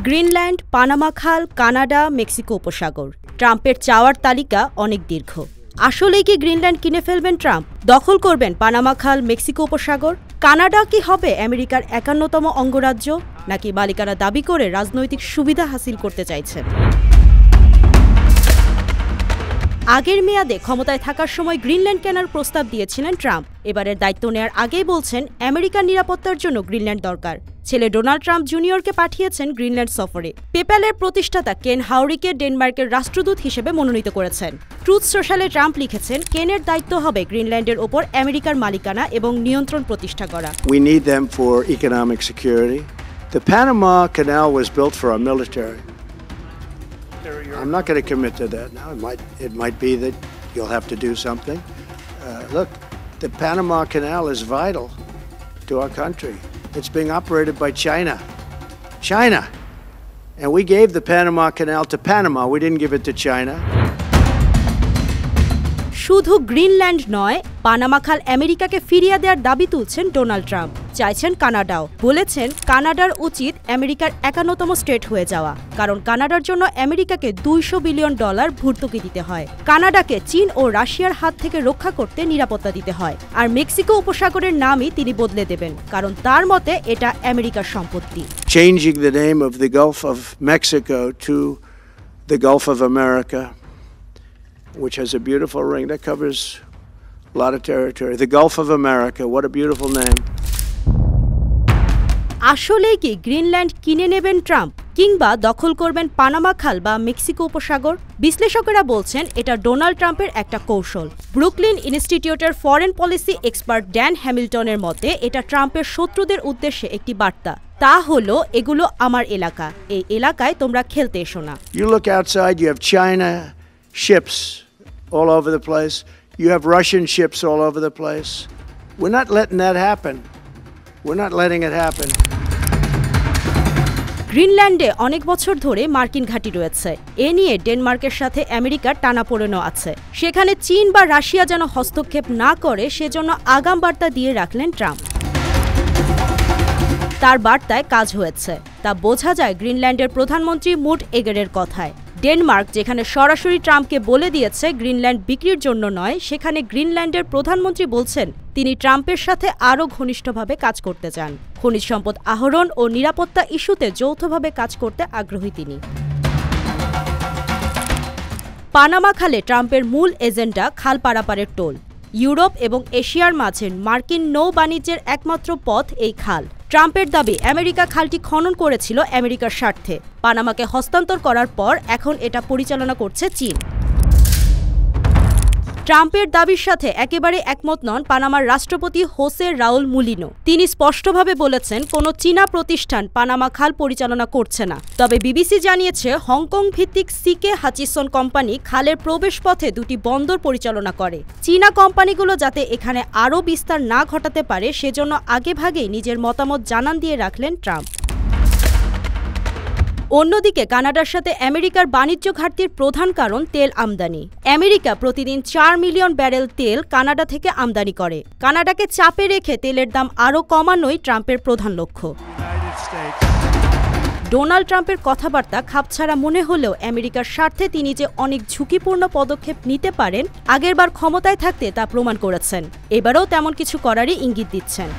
Greenland, Panama খাল, Canada, Mexico উপসাগর। ট্রাম্পের চাওয়ার তালিকা অনেক দীর্ঘ। আসলেই কি গ্রিনল্যান্ড কিনে ফেলবেন ট্রাম্প? দখল করবেন পানামা খাল, মেক্সিকো উপসাগর? কানাডা কি হবে আমেরিকার ৫১তম অঙ্গরাজ্য, নাকি মালিকানা দাবি করে রাজনৈতিক সুবিধা হাসিল করতে চাইছেন? আগের মেয়াদে ক্ষমতায় থাকার সময় গ্রিনল্যান্ড কেনার প্রস্তাব দিয়েছিলেন ট্রাম্প। এবারের দায়িত্ব নেয়ার আগেই বলছেন আমেরিকার নিরাপত্তার জন্য গ্রিনল্যান্ড দরকার। ছেলে ডোনাল্ড ট্রাম্প জুনিয়রকে পাঠিয়েছেন গ্রিনল্যান্ড সফরে। পেপ্যালের প্রতিষ্ঠাতা কেন হাউরিকে ডেনমার্কের রাষ্ট্রদূত হিসেবে মনোনীত করেছেন। ট্রুথ সোশ্যালে ট্রাম্প লিখেছেন, কেনের দায়িত্ব হবে গ্রিনল্যান্ডের ওপর আমেরিকার মালিকানা এবং নিয়ন্ত্রণ প্রতিষ্ঠা করা। We need them for economic security. The Panama Canal was built for our military. I'm not going to commit to that now. It might be that you'll have to do something. Look, the Panama Canal is vital to our country. It's being operated by China. And we gave the Panama Canal to Panama. We didn't give it to China. শুধু Greenland নয়, Panama খাল আমেরিকাকে ফিরিয়ে দেওয়ার দাবি তুলছেন Donald Trump. চাইছেন কানাডাও। বলেছেন কানাডার উচিত আমেরিকার ৫১তম স্টেট হয়ে যাওয়া, কারণ কানাডার জন্য আমেরিকাকে $২০০ বিলিয়ন ভর্তুকি দিতে হয়। কানাডাকে চীন ও রাশিয়ার হাত থেকে রক্ষা করতে নিরাপত্তা দিতে হয়। আর মেক্সিকো উপসাগরের নামই তিনি বদলে দেবেন, কারণ তার মতে এটা আমেরিকার সম্পত্তি। Changing the name of the Gulf of Mexico to the Gulf of America, which has a beautiful ring that covers a lot of territory. The Gulf of America, what a beautiful name. আসলেই কি Greenland কিনে নেবেন Trump, কিংবা দখল করবেন Panama খাল বা Mexico উপসাগর? বিশ্লেষকেরা বলছেন এটা ডোনাল্ড ট্রাম্পের একটা কৌশল। ব্রুকলিন ইনস্টিটিউটের ফরেন পলিসি এক্সপার্ট ড্যান হ্যামিল্টনের মতে এটা ট্রাম্পের শত্রুদের উদ্দেশ্যে একটি বার্তা। তা হলো, এগুলো আমার এলাকা, এই এলাকায় তোমরা খেলতে এসো না। You look outside, you have China ships all over the place. You have Russian ships all over the place. We're not letting that happen. We're not letting it happen. গ্রিনল্যান্ডে অনেক বছর ধরে মার্কিন ঘাঁটি রয়েছে। এ নিয়ে ডেনমার্কের সাথে আমেরিকার টানাপোড়েনও আছে। সেখানে চীন বা রাশিয়া যেন হস্তক্ষেপ না করে, সেজন্য আগাম বার্তা দিয়ে রাখলেন ট্রাম্প। তার বার্তায় কাজ হয়েছে, তা বোঝা যায় গ্রিনল্যান্ডের প্রধানমন্ত্রী মুট এগেরের কথায়। ডেনমার্ক যেখানে সরাসরি ট্রাম্পকে বলে দিয়েছে গ্রিনল্যান্ড বিক্রির জন্য নয়, সেখানে গ্রিনল্যান্ডের প্রধানমন্ত্রী বলছেন তিনি ট্রাম্পের সাথে আরও ঘনিষ্ঠভাবে কাজ করতে চান। খনিজ সম্পদ আহরণ ও নিরাপত্তা ইস্যুতে যৌথভাবে কাজ করতে আগ্রহী তিনি। পানামা খালে ট্রাম্পের মূল এজেন্ডা খাল পারাপারের টোল। ইউরোপ এবং এশিয়ার মাঝে মার্কিন নৌ বাণিজ্যের একমাত্র পথ এই খাল। ট্রাম্পের দাবি আমেরিকা খালটি খনন করেছিল আমেরিকার স্বার্থে। পানামাকে হস্তান্তর করার পর এখন এটা পরিচালনা করছে চীন। ট্রাম্পের দাবির সাথে একেবারে একমত নন পানামার রাষ্ট্রপতি হোসে রাউল মুলিনো। তিনি স্পষ্টভাবে বলেছেন কোনো চীনা প্রতিষ্ঠান পানামা খাল পরিচালনা করছে না। তবে বিবিসি জানিয়েছে হংকং ভিত্তিক সিকে হাচিসন কোম্পানি খালের প্রবেশপথে দুটি বন্দর পরিচালনা করে। চীনা কোম্পানিগুলো যাতে এখানে আরও বিস্তার না ঘটাতে পারে, সেজন্য আগেভাগেই নিজের মতামত জানান দিয়ে রাখলেন ট্রাম্প। অন্যদিকে কানাডার সাথে আমেরিকার বাণিজ্য ঘাটতির প্রধান কারণ তেল আমদানি। আমেরিকা প্রতিদিন ৪ মিলিয়ন ব্যারেল তেল কানাডা থেকে আমদানি করে। কানাডাকে চাপে রেখে তেলের দাম আরও কমানোই ট্রাম্পের প্রধান লক্ষ্য। ডোনাল্ড ট্রাম্পের কথাবার্তা খাপছাড়া মনে হলেও আমেরিকার স্বার্থে তিনি যে অনেক ঝুঁকিপূর্ণ পদক্ষেপ নিতে পারেন, আগেরবার ক্ষমতায় থাকতে তা প্রমাণ করেছেন। এবারেও তেমন কিছু করারই ইঙ্গিত দিচ্ছেন।